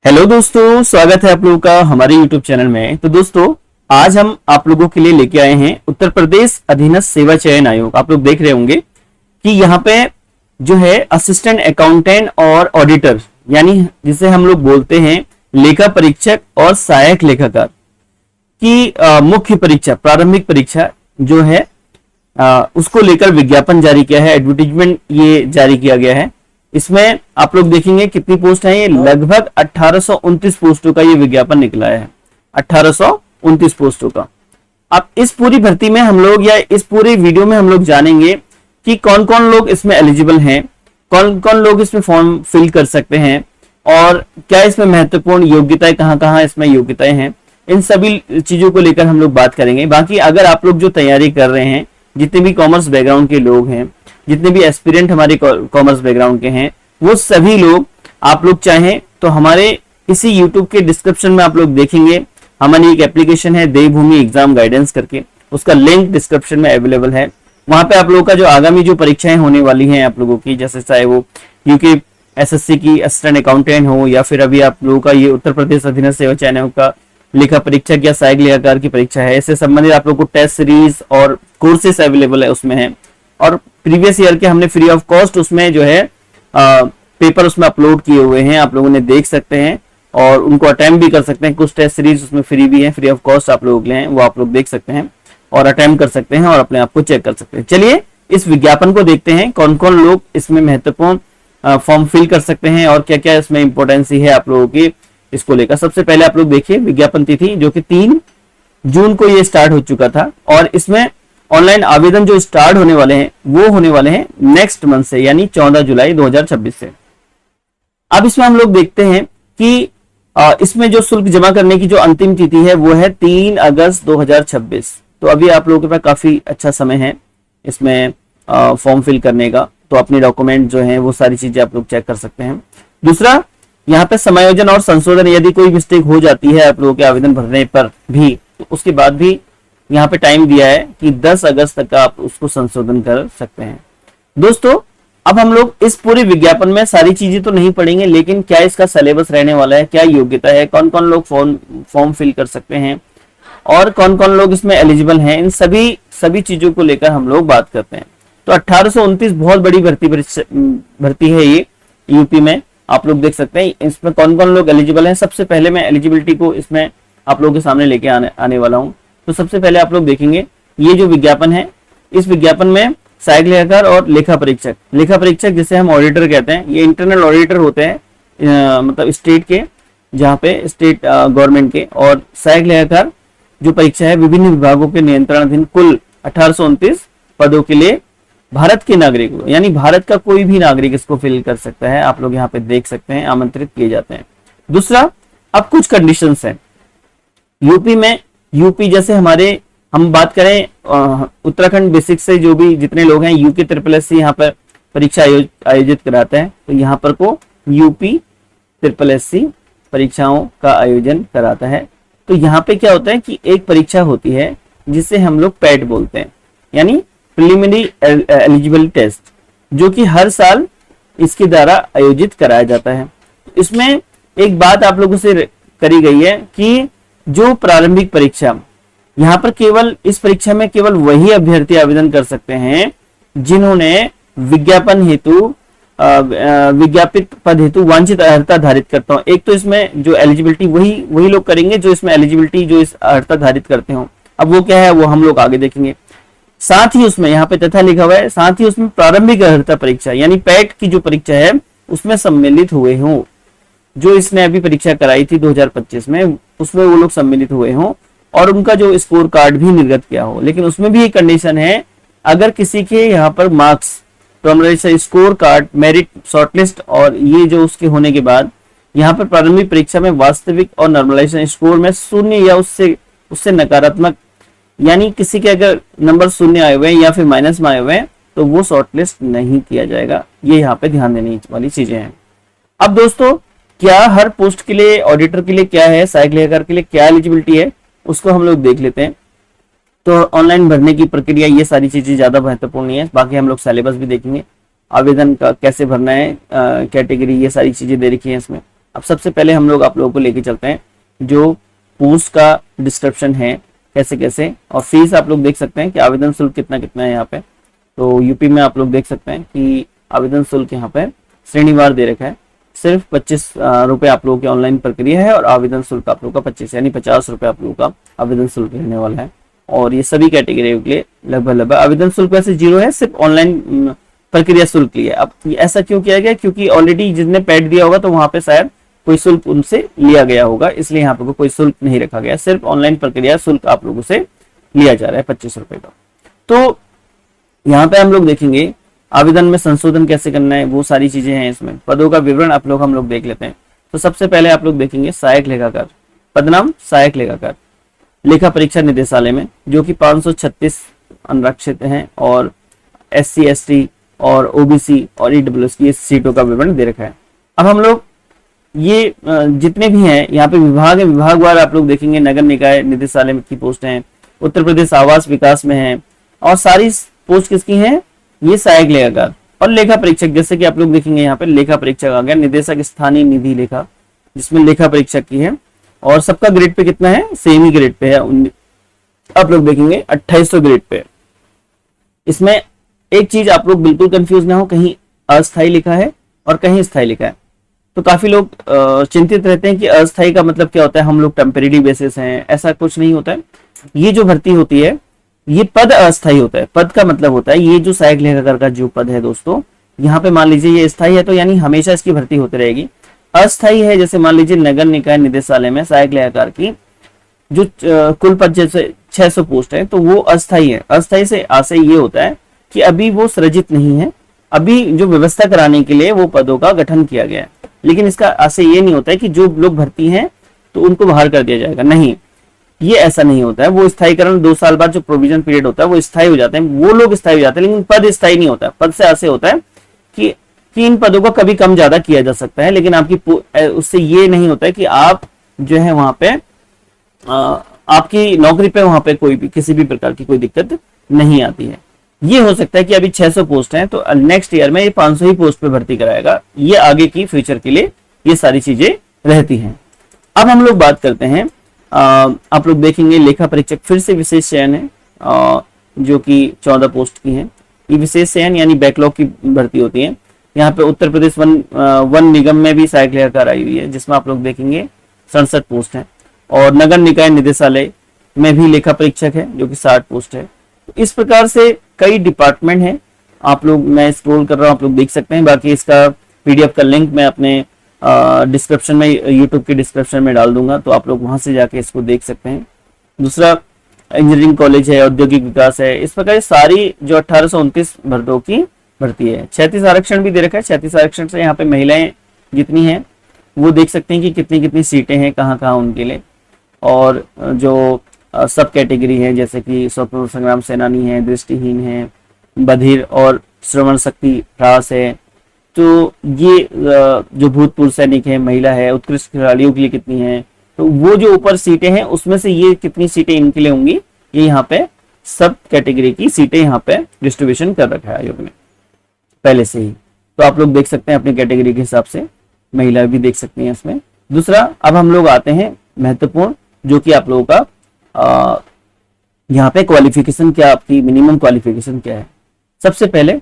Hello दोस्तों, स्वागत है आप लोगों का हमारे YouTube चैनल में। तो दोस्तों, आज हम आप लोगों के लिए लेके आए हैं उत्तर प्रदेश अधीनस्थ सेवा चयन आयोग। आप लोग देख रहे होंगे कि यहाँ पे जो है असिस्टेंट अकाउंटेंट और ऑडिटर, यानी जिसे हम लोग बोलते हैं लेखा परीक्षक और सहायक लेखाकार की मुख्य परीक्षा, प्रारंभिक परीक्षा जो है उसको लेकर विज्ञापन जारी किया है, एडवर्टीजमेंट ये जारी किया गया है। इसमें आप लोग देखेंगे कितनी पोस्ट है, ये लगभग 1829 पोस्टों का ये विज्ञापन निकला है, 1829 पोस्टों का। अब इस पूरी भर्ती में हम लोग या इस पूरे वीडियो में हम लोग जानेंगे कि कौन कौन लोग इसमें एलिजिबल हैं, कौन कौन लोग इसमें फॉर्म फिल कर सकते हैं और क्या इसमें महत्वपूर्ण योग्यताएं, कहाँ कहाँ इसमें योग्यताएं हैं, इन सभी चीजों को लेकर हम लोग बात करेंगे। बाकी अगर आप लोग जो तैयारी कर रहे हैं, जितने भी कॉमर्स बैकग्राउंड के लोग हैं, जितने भी एस्पिरेंट हमारे कॉमर्स बैकग्राउंड के हैं, वो सभी लोग आप लोग चाहें तो हमारे इसी यूट्यूब के डिस्क्रिप्शन में आप लोग देखेंगे हमारी एक एप्लीकेशन है देवभूमि एग्जाम गाइडेंस करके, उसका लिंक डिस्क्रिप्शन में अवेलेबल है। वहां पे आप लोगों का जो आगामी जो परीक्षाएं होने वाली हैं आप लोगों की, जैसे चाहे वो यूके एसएससी की असिस्टेंट अकाउंटेंट हो या फिर अभी आप लोगों का ये उत्तर प्रदेश अधीनस्थ सेवा चयन आयोग का लेखा परीक्षक या सहायक लेखाकार की परीक्षा है, इससे संबंधित आप लोग को टेस्ट सीरीज और कोर्सेस अवेलेबल है उसमें है। और प्रीवियस ईयर के हमने फ्री ऑफ कॉस्ट उसमें जो है पेपर उसमें अपलोड किए हुए हैं, आप लोगों ने देख सकते हैं और उनको अटेम्प्ट भी कर सकते हैं। कुछ टेस्ट सीरीज उसमें फ्री भी है, फ्री ऑफ कॉस्ट आप लोग ले हैं, वो आप लोग देख सकते हैं और अटेम्प्ट कर सकते हैं और अपने आप को चेक कर सकते हैं। चलिए इस विज्ञापन को देखते हैं, कौन कौन लोग इसमें महत्वपूर्ण फॉर्म फिल कर सकते हैं और क्या क्या इसमें इंपॉर्टेंसी है आप लोगों की इसको लेकर। सबसे पहले आप लोग देखिए विज्ञापन तिथि जो कि 3 जून को ये स्टार्ट हो चुका था और इसमें ऑनलाइन आवेदन जो स्टार्ट होने वाले हैं वो होने वाले हैं नेक्स्ट मंथ से, यानी 14 जुलाई 2026 से। अब इसमें हम लोग देखते हैं कि इसमें जो शुल्क जमा करने की जो अंतिम तिथि है वो है 3 अगस्त 2026। तो अभी आप लोगों के पास काफी अच्छा समय है इसमें फॉर्म फिल करने का, तो अपने डॉक्यूमेंट जो है वो सारी चीजें आप लोग चेक कर सकते हैं। दूसरा, यहाँ पे समायोजन और संशोधन, यदि कोई मिस्टेक हो जाती है आप लोगों के आवेदन भरने पर भी, तो उसके बाद भी यहाँ पे टाइम दिया है कि 10 अगस्त तक आप उसको संशोधन कर सकते हैं। दोस्तों, अब हम लोग इस पूरे विज्ञापन में सारी चीजें तो नहीं पढ़ेंगे, लेकिन क्या इसका सिलेबस रहने वाला है, क्या योग्यता है, कौन कौन लोग फॉर्म फिल कर सकते हैं और कौन कौन लोग इसमें एलिजिबल हैं, इन सभी चीजों को लेकर हम लोग बात करते हैं। तो 1829 बहुत बड़ी भर्ती है ये यूपी में, आप लोग देख सकते हैं इसमें कौन कौन लोग एलिजिबल हैं। सबसे पहले मैं एलिजिबिलिटी को इसमें आप लोगों के सामने लेके आने वाला हूं। तो सबसे पहले आप लोग देखेंगे ये जो विज्ञापन है, इस विज्ञापन में सहायक लेखाकार और लेखा परीक्षक जिसे हम ऑडिटर कहते हैं, ये इंटरनल ऑडिटर होते हैं मतलब स्टेट के, जहाँ पे स्टेट गवर्नमेंट के, और सहायक लेखाकार जो परीक्षा है विभिन्न विभागों के नियंत्रणाधीन कुल 1829 पदों के लिए भारत के नागरिक, यानी भारत का कोई भी नागरिक इसको फिल कर सकता है। आप लोग यहाँ पे देख सकते हैं, आमंत्रित किए जाते हैं। दूसरा, अब कुछ कंडीशंस हैं यूपी में। यूपी जैसे हम बात करें उत्तराखंड बेसिक से जो भी जितने लोग हैं, यूपी SSS यहाँ पर परीक्षा आयोजित कराता है, तो यहाँ पर को यूपी SSS परीक्षाओं का आयोजन कराता है। तो यहाँ पे क्या होता है कि एक परीक्षा होती है जिसे हम लोग पैट बोलते हैं, यानी प्रिलिमिनरी एलिजिबिलिटी टेस्ट, जो कि हर साल इसके द्वारा आयोजित कराया जाता है। इसमें एक बात आप लोगों से करी गई है कि जो प्रारंभिक परीक्षा, यहाँ पर केवल इस परीक्षा में केवल वही अभ्यर्थी आवेदन कर सकते हैं जिन्होंने विज्ञापन हेतु विज्ञापित पद हेतु वांछित अर्हता धारित करता हूं। एक तो इसमें जो एलिजिबिलिटी वही लोग करेंगे जो इसमें एलिजिबिलिटी जो इस अर्हता धारित करते हो। अब वो क्या है वो हम लोग आगे देखेंगे। साथ ही उसमें यहाँ पे तथा लिखा हुआ है, साथ ही उसमें प्रारंभिक अर्हता परीक्षा यानी पैट की जो परीक्षा है उसमें सम्मिलित हुए हों, जो इसने अभी परीक्षा कराई थी 2025 में, उसमें वो लोग सम्मिलित हुए हों और उनका जो स्कोर कार्ड भी निर्गत किया हो। लेकिन उसमें भी एक कंडीशन है, अगर किसी के यहाँ पर मार्क्स तो स्कोर कार्ड, मेरिट, शॉर्टलिस्ट और ये जो उसके होने के बाद यहाँ पर प्रारंभिक परीक्षा में वास्तविक और नॉर्मलाइजेशन स्कोर में 0 या उससे नकारात्मक, यानी किसी के अगर नंबर 0 आए हुए हैं या फिर माइनस में आए हुए हैं तो वो शॉर्टलिस्ट नहीं किया जाएगा। ये यहाँ पे ध्यान देने वाली चीजें हैं। अब दोस्तों, क्या हर पोस्ट के लिए, ऑडिटर के लिए क्या है, सहायक लेखाकार के लिए क्या एलिजिबिलिटी है, उसको हम लोग देख लेते हैं। तो ऑनलाइन भरने की प्रक्रिया, ये सारी चीजें ज्यादा महत्वपूर्ण नहीं है, बाकी हम लोग सिलेबस भी देखेंगे, आवेदन का कैसे भरना है, कैटेगरी, ये सारी चीजें दे रखी है इसमें। अब सबसे पहले हम लोग आप लोगों को लेके चलते हैं जो पोस्ट का डिस्क्रिप्शन है कैसे कैसे, और फीस आप लोग देख सकते हैं कि आवेदन शुल्क कितना कितना है यहाँ पे। तो यूपी में आप लोग देख सकते हैं कि आवेदन शुल्क यहाँ पे श्रेणीवार दे रखा है, सिर्फ 25 रुपए आप लोगों की ऑनलाइन प्रक्रिया है और आवेदन शुल्क आप लोगों का 25 यानी 50 रुपए आप लोगों का आवेदन शुल्क रहने वाला है। और ये सभी कैटेगरी के लिए लगभग आवेदन शुल्क वैसे 0 है, सिर्फ ऑनलाइन प्रक्रिया शुल्क लिया। अब ऐसा क्यों किया गया, क्योंकि ऑलरेडी जिसने पैड दिया होगा तो वहां पे शायद कोई शुल्क उनसे लिया गया होगा, इसलिए यहाँ पे कोई शुल्क नहीं रखा गया, सिर्फ ऑनलाइन प्रक्रिया शुल्क आप लोगों से लिया जा रहा है 25 रुपए का। तो यहाँ पे हम लोग देखेंगे आवेदन में संशोधन कैसे करना है, वो सारी चीजें हैं इसमें। पदों का विवरण हम लोग देख लेते हैं। तो सबसे पहले आप लोग देखेंगे सहायक लेखाकार, पद नाम सहायक लेखाकार, लेखा परीक्षा निदेशालय में, जो कि 536 आरक्षित हैं और SC ST और OBC और EWS की सीटों का विवरण दे रखा है। अब हम लोग ये जितने भी हैं यहाँ पे विभाग है, विभागवार आप लोग देखेंगे नगर निकाय निदेशालय की पोस्ट हैं, उत्तर प्रदेश आवास विकास में है, और सारी पोस्ट किसकी हैं, ये सहायक लेखाकार और लेखा परीक्षक। जैसे कि आप लोग देखेंगे यहाँ पे लेखा परीक्षक आ गया, निदेशक स्थानीय निधि लेखा, जिसमें लेखा परीक्षक की है, और सबका ग्रेड पे कितना है, सेम ही ग्रेड पे है। आप लोग देखेंगे 2800 ग्रेड पे। इसमें एक चीज आप लोग बिल्कुल कंफ्यूज ना हो, कहीं अस्थायी लिखा है और कहीं स्थायी लिखा है। तो काफी लोग चिंतित रहते हैं कि अस्थायी का मतलब क्या होता है, हम लोग टेम्परेरी बेसिस हैं, ऐसा कुछ नहीं होता है। ये जो भर्ती होती है ये पद अस्थायी होता है। पद का मतलब होता है ये जो सहायक लेखाकार का जो पद है दोस्तों, यहाँ पे मान लीजिए ये स्थायी है तो यानी हमेशा इसकी भर्ती होती रहेगी। अस्थायी है जैसे मान लीजिए नगर निकाय निदेशालय में सहायक लेखाकार की जो कुल पद जैसे 600 पोस्ट है तो वो अस्थायी है। अस्थायी से आशय ये होता है कि अभी वो सृजित नहीं है, अभी जो व्यवस्था कराने के लिए वो पदों का गठन किया गया है, लेकिन इसका आशय ये नहीं होता है कि जो लोग भर्ती हैं तो उनको बाहर कर दिया जाएगा, नहीं, ये ऐसा नहीं होता है। वो स्थायीकरण 2 साल बाद जो प्रोविजन पीरियड होता है वो स्थायी हो जाते हैं, वो लोग स्थायी हो जाते हैं, लेकिन पद स्थायी नहीं होता है। पद से आशय होता है कि इन पदों को कभी कम ज्यादा किया जा सकता है, लेकिन आपकी उससे ये नहीं होता है कि आप जो है वहां पे आपकी नौकरी पे वहां पे कोई भी किसी भी प्रकार की कोई दिक्कत नहीं आती है। ये हो सकता है कि अभी 600 पोस्ट हैं तो नेक्स्ट ईयर में ये 500 ही पोस्ट पे भर्ती कराएगा, ये आगे की फ्यूचर के लिए ये सारी चीजें रहती हैं। अब हम लोग बात करते हैं, आप लोग देखेंगे लेखा परीक्षक फिर से विशेष चयन है, जो कि 14 पोस्ट की है। ये विशेष चयन यानी बैकलॉग की भर्ती होती है। यहाँ पे उत्तर प्रदेश वन निगम में भी सहायक लेखाकार आई हुई है, जिसमें आप लोग देखेंगे 67 पोस्ट है, और नगर निकाय निदेशालय में भी लेखा परीक्षक है जो कि 60 पोस्ट है। तो इस प्रकार से कई डिपार्टमेंट हैं। आप लोग, मैं स्क्रॉल कर रहा हूँ, आप लोग देख सकते हैं। बाकी इसका PDF का लिंक मैं अपने डिस्क्रिप्शन में, यूट्यूब के डिस्क्रिप्शन में डाल दूंगा, तो आप लोग वहां से जाके इसको देख सकते हैं। दूसरा इंजीनियरिंग कॉलेज है, औद्योगिक विकास है। इस प्रकार सारी जो 1829 भर्तियों की भर्ती है। 36 आरक्षण भी दे रखा है। 36 आरक्षण से यहाँ पे महिलाएं जितनी हैं वो देख सकते हैं कि कितनी कितनी सीटें हैं कहाँ कहाँ उनके लिए। और जो सब कैटेगरी है जैसे कि स्वतंत्रता संग्राम सेनानी है, दृष्टिहीन है, बधिर और श्रवण शक्ति ह्रास है। तो ये जो भूतपूर्व सैनिक है, महिला है, उत्कृष्ट खिलाड़ियों के लिए कितनी है, तो वो जो ऊपर सीटें हैं उसमें से ये कितनी सीटें इनके लिए होंगी, ये यहाँ पे सब कैटेगरी की सीटें यहाँ पे डिस्ट्रीब्यूशन कर रखा है आयोग ने पहले से ही। तो आप लोग देख सकते हैं अपनी कैटेगरी के हिसाब से, महिला भी देख सकती हैं इसमें। दूसरा, अब हम लोग आते हैं महत्वपूर्ण, जो कि आप लोगों का यहाँ पे क्वालिफिकेशन क्या, आपकी मिनिमम क्वालिफिकेशन क्या है। सबसे पहले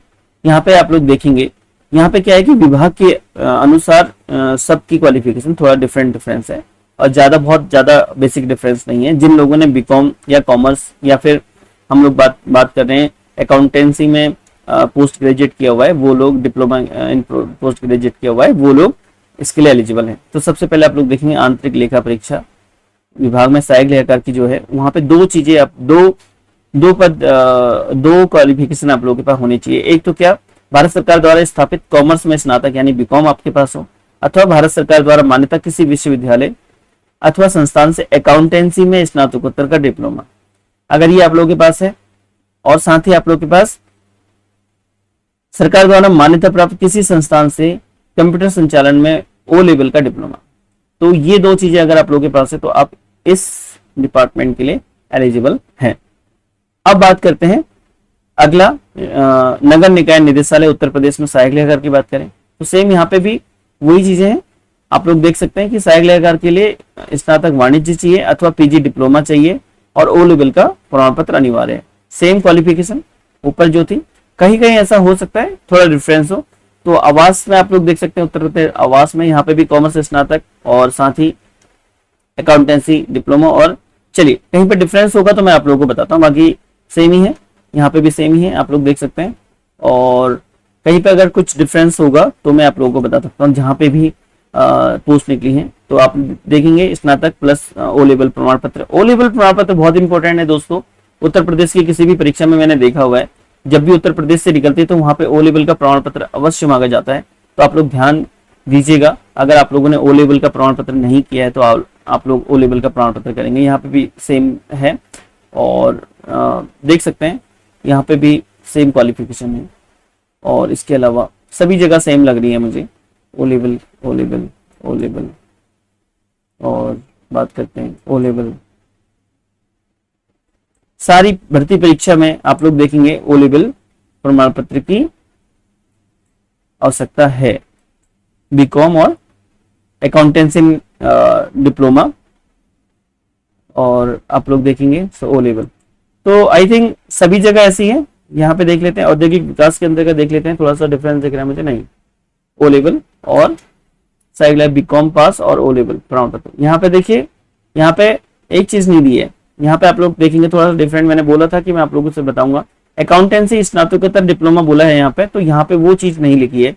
यहाँ पे आप लोग देखेंगे, यहाँ पे क्या है कि विभाग के अनुसार सबकी क्वालिफिकेशन थोड़ा डिफरेंस है, और बहुत ज्यादा बेसिक डिफरेंस नहीं है। जिन लोगों ने बीकॉम या कॉमर्स या फिर हम लोग बात कर रहे हैं अकाउंटेंसी में पोस्ट ग्रेजुएट किया हुआ है, वो लोग डिप्लोमा इन पोस्ट ग्रेजुएट किया हुआ है, वो लोग इसके लिए एलिजिबल हैं। तो सबसे पहले आप लोग देखेंगे आंतरिक लेखा परीक्षा विभाग में सहायक लेखाकार की जो है, वहां पे दो चीजें, आप दो क्वालिफिकेशन आप लोगों के पास होनी चाहिए। एक तो क्या, भारत सरकार द्वारा स्थापित कॉमर्स में स्नातक यानी बीकॉम आपके पास हो, अथवा भारत सरकार द्वारा मान्यता किसी विश्वविद्यालय अथवा संस्थान से अकाउंटेंसी में स्नातकोत्तर का डिप्लोमा, अगर ये आप लोगों के पास है, और साथ ही आप लोगों के पास सरकार द्वारा मान्यता प्राप्त किसी संस्थान से कंप्यूटर संचालन में O लेवल का डिप्लोमा, तो ये दो चीजें अगर आप लोगों के पास है तो आप इस डिपार्टमेंट के लिए एलिजिबल हैं। अब बात करते हैं अगला, नगर निकाय निदेशालय उत्तर प्रदेश में सहायक लेखाकार की बात करें तो सेम यहाँ पे भी वही चीजें हैं। आप लोग देख सकते हैं कि सहायक लेखाकार के लिए स्नातक वाणिज्य चाहिए अथवा पीजी डिप्लोमा चाहिए और ओ लेवल का प्रमाण पत्र अनिवार्य है। सेम क्वालिफिकेशन ऊपर जो थी, कहीं कहीं ऐसा हो सकता है थोड़ा डिफरेंस हो। तो आवास में आप लोग देख सकते हैं उत्तर प्रदेश आवास में यहाँ पे भी कॉमर्स स्नातक और साथ ही अकाउंटेंसी डिप्लोमा, और चलिए कहीं पर डिफरेंस होगा तो मैं आप लोगों को बताता हूँ, बाकी सेम ही है, यहाँ पे भी सेम ही है, आप लोग देख सकते हैं। और कहीं पे अगर कुछ डिफरेंस होगा तो मैं आप लोगों को बता सकता हूँ, जहाँ पे भी पोस्ट निकली है तो आप देखेंगे स्नातक प्लस ओ लेवल प्रमाण पत्र। ओ लेवल प्रमाण पत्र बहुत इंपॉर्टेंट है दोस्तों, उत्तर प्रदेश की किसी भी परीक्षा में मैंने देखा हुआ है, जब भी उत्तर प्रदेश से निकलती है तो वहां पे ओ लेवल का प्रमाण पत्र अवश्य मांगा जाता है। तो आप लोग ध्यान दीजिएगा, अगर आप लोगों ने ओ लेवल का प्रमाण पत्र नहीं किया है तो आप लोग ओ लेवल का प्रमाण पत्र करेंगे। यहाँ पे भी सेम है और देख सकते हैं यहाँ पे भी सेम क्वालिफिकेशन है, और इसके अलावा सभी जगह सेम लग रही है मुझे, O level O level O level. और बात करते हैं ओ लेवल, सारी भर्ती परीक्षा में आप लोग देखेंगे ओ लेवल प्रमाण पत्र की आवश्यकता है, बीकॉम और अकाउंटेंसी डिप्लोमा, और आप लोग देखेंगे ओ लेवल। तो आई थिंक सभी जगह ऐसी है। यहाँ पे देख लेते हैं औद्योगिक विकास के अंदर का देख लेते हैं, थोड़ा सा डिफरेंस दिख रहा है मुझे, नहीं ओ लेवल और साइड बीकॉम पास और ओ लेवल प्रमाण पत्र। यहाँ पे देखिए, यहाँ पे एक चीज नहीं दी है, यहाँ पे आप लोग देखेंगे थोड़ा सा डिफरेंट, मैंने बोला था कि मैं आप लोगों से बताऊंगा। अकाउंटेंसी स्नातकोत्तर डिप्लोमा बोला है यहाँ पे, तो यहाँ पे वो चीज नहीं लिखी है।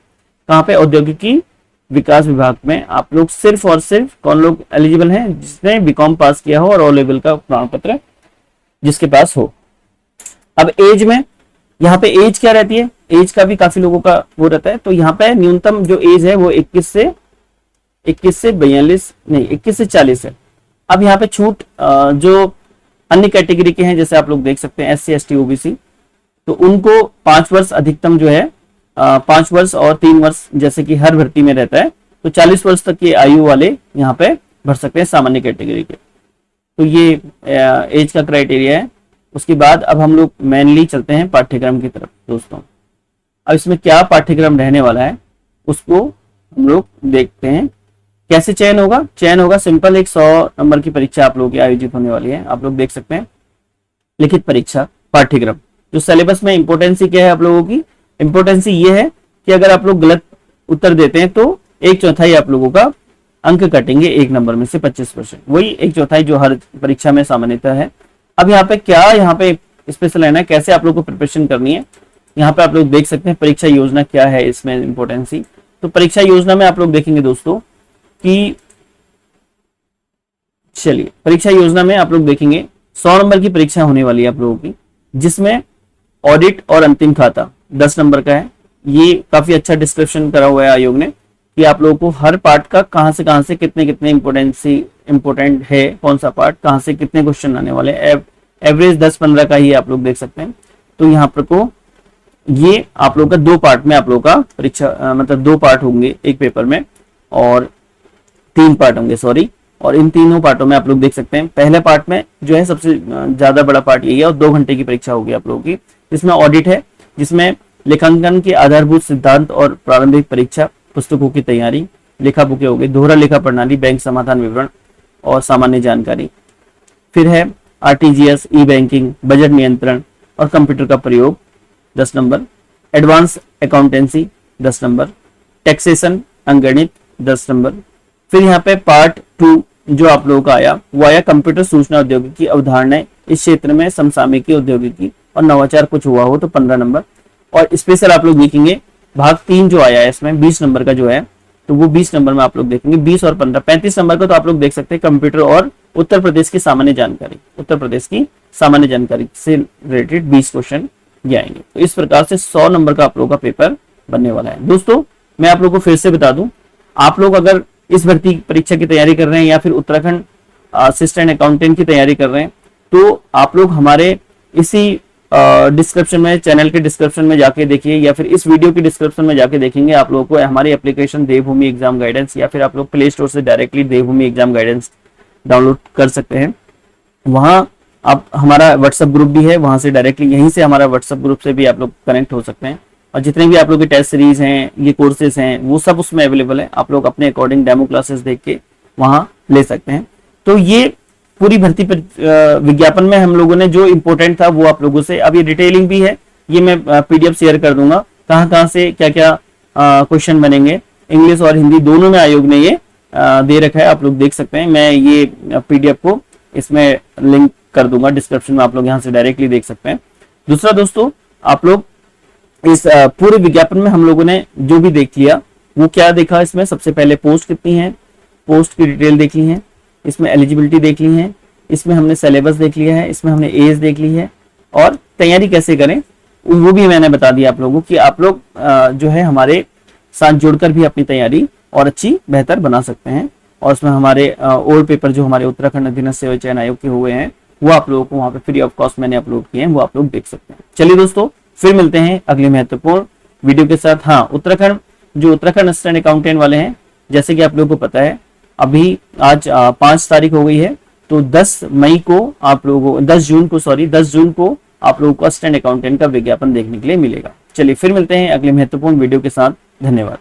कहाँ पे? औद्योगिकी विकास विभाग में आप लोग सिर्फ और सिर्फ कौन लोग एलिजिबल हैं? जिसने बीकॉम पास किया हो और ओ लेवल का प्रमाण पत्र जिसके पास हो। अब एज में, यहाँ पे एज क्या रहती है? एज का भी काफी लोगों का वो रहता है, तो यहाँ पे न्यूनतम जो एज है वो 21 से 42 नहीं 21 से 40 है। अब यहाँ पे छूट जो अन्य कैटेगरी के हैं, जैसे आप लोग देख सकते हैं SC ST OBC, तो उनको 5 वर्ष अधिकतम जो है 5 वर्ष और 3 वर्ष जैसे कि हर भर्ती में रहता है, तो 40 वर्ष तक की आयु वाले यहाँ पे भर सकते हैं सामान्य कैटेगरी के। तो ये एज का क्राइटेरिया है। उसके बाद अब हम लोग मेनली चलते हैं पाठ्यक्रम की तरफ दोस्तों। अब इसमें क्या पाठ्यक्रम रहने वाला है उसको हम लोग देखते हैं। कैसे चयन होगा? चयन होगा सिंपल, एक 100 नंबर की परीक्षा आप लोगों की आयोजित होने वाली है। आप लोग देख सकते हैं लिखित परीक्षा पाठ्यक्रम। जो सिलेबस में इंपोर्टेंसी क्या है आप लोगों की? इंपोर्टेंसी ये है कि अगर आप लोग गलत उत्तर देते हैं तो 1/4 आप लोगों का अंक कटेंगे, 1 नंबर में से 25%, वही 1/4 जो हर परीक्षा में सामान्यतः है। अब यहाँ पे क्या, यहाँ पे स्पेशल है, कैसे आप लोग को प्रिपरेशन करनी है, यहाँ पे आप लोग देख सकते हैं परीक्षा योजना क्या है इसमें इंपोर्टेंसी। तो परीक्षा योजना में आप लोग देखेंगे दोस्तों कि चलिए परीक्षा योजना में आप लोग देखेंगे 100 नंबर की परीक्षा होने वाली है आप लोगों की, जिसमें ऑडिट और अंतिम खाता 10 नंबर का है। ये काफी अच्छा डिस्क्रिप्शन करा हुआ है आयोग ने कि आप लोगों को हर पार्ट का कहां से कितने इंपोर्टेंट है, कौन सा पार्ट कहां से कितने क्वेश्चन आने वाले, एवरेज 10-15 का ही आप लोग देख सकते हैं। तो यहाँ पर को ये आप लोग का 2 पार्ट में आप लोग का परीक्षा मतलब 2 पार्ट होंगे एक पेपर में, और 3 पार्ट होंगे सॉरी, और इन तीनों पार्टों में आप लोग देख सकते हैं पहले पार्ट में जो है सबसे ज्यादा बड़ा पार्ट यही है, और 2 घंटे की परीक्षा होगी आप लोगों की, जिसमें ऑडिट है, जिसमें लेखांकन के आधारभूत सिद्धांत और प्रारंभिक परीक्षा पुस्तकों की तैयारी, लेखा बुकें हो गई, दोहरा लेखा प्रणाली, बैंक समाधान विवरण और सामान्य जानकारी। फिर है RTGS, ई बैंकिंग, बजट नियंत्रण और कंप्यूटर का प्रयोग 10 number, advance accountancy 10 number, taxation अंगणित 10 नंबर। फिर यहाँ पे पार्ट 2 जो आप लोगों का आया वो आया कंप्यूटर सूचना औद्योगिकी अवधारणाएं इस क्षेत्र में, समसामयिकी औद्योगिकी और नवाचार कुछ हुआ हो तो 15 नंबर। और स्पेशल आप लोग देखेंगे भाग 3 जो आया है इसमें 20 नंबर का जो है, तो वो 20 नंबर में आप लोग देखेंगे, 20 और 15 35 नंबर का तो आप लोग देख सकते हैं कंप्यूटर और उत्तर प्रदेश की सामान्य जानकारी, उत्तर प्रदेश की सामान्य जानकारी से रिलेटेड 20 क्वेश्चन ये आएंगे। तो इस प्रकार से 100 नंबर का आप लोगों का पेपर बनने वाला है। दोस्तों मैं आप लोगों को फिर से बता दूं, आप लोग अगर इस भर्ती परीक्षा की तैयारी कर रहे हैं या फिर उत्तराखंड असिस्टेंट अकाउंटेंट की तैयारी कर रहे हैं, तो आप लोग हमारे इसी डिस्क्रिप्शन में, चैनल के डिस्क्रिप्शन में जाके देखिए, या फिर इस वीडियो के डिस्क्रिप्शन में जाके देखेंगे आप लोगों को हमारी एप्लीकेशन देवभूमि एग्जाम गाइडेंस, या फिर आप लोग प्ले स्टोर से डायरेक्टली देवभूमि एग्जाम गाइडेंस डाउनलोड कर सकते हैं। वहां आप हमारा व्हाट्सएप ग्रुप भी है, वहां से डायरेक्टली यहीं से हमारा व्हाट्सएप ग्रुप से भी आप लोग कनेक्ट हो सकते हैं। और जितने भी आप लोग के टेस्ट सीरीज हैं, ये कोर्सेज हैं, वो सब उसमें अवेलेबल है। आप लोग अपने अकॉर्डिंग डेमो क्लासेस देख के वहां ले सकते हैं। तो ये पूरी भर्ती पर विज्ञापन में हम लोगों ने जो इंपॉर्टेंट था वो आप लोगों से, अब ये डिटेलिंग भी है, ये मैं पीडीएफ शेयर कर दूंगा, कहाँ कहाँ से क्या क्या क्वेश्चन बनेंगे। इंग्लिश और हिंदी दोनों में आयोग ने ये दे रखा है, आप लोग देख सकते हैं। मैं ये पीडीएफ को इसमें लिंक कर दूंगा डिस्क्रिप्शन में, आप लोग यहाँ से डायरेक्टली देख सकते हैं। दूसरा दोस्तों, आप लोग इस पूरे विज्ञापन में हम लोगों ने जो भी देख लिया वो क्या देखा, इसमें सबसे पहले पोस्ट कितनी है, पोस्ट की डिटेल देख ली है, इसमें एलिजिबिलिटी देख ली है, इसमें हमने सिलेबस देख लिया है, इसमें हमने एज देख ली है, और तैयारी कैसे करें वो भी मैंने बता दिया आप लोगों की। आप लोग जो है हमारे साथ जुड़कर भी अपनी तैयारी और अच्छी बेहतर बना सकते हैं। और उसमें हमारे ओल्ड पेपर जो हमारे उत्तराखंड अधीनस्थ सेवा चयन आयोग के हुए हैं वो आप लोगों को वहां पे फ्री ऑफ कॉस्ट मैंने अपलोड किए हैं, वो आप लोग देख सकते हैं। चलिए दोस्तों, फिर मिलते हैं अगले महत्वपूर्ण वीडियो के साथ। हाँ, उत्तराखंड असिस्टेंट अकाउंटेंट वाले हैं, जैसे कि आप लोगों को पता है अभी आज 5 तारीख हो गई है, तो 10 जून को आप लोगों को असिस्टेंट अकाउंटेंट का विज्ञापन देखने के लिए मिलेगा। चलिए फिर मिलते हैं अगले महत्वपूर्ण वीडियो के साथ। धन्यवाद।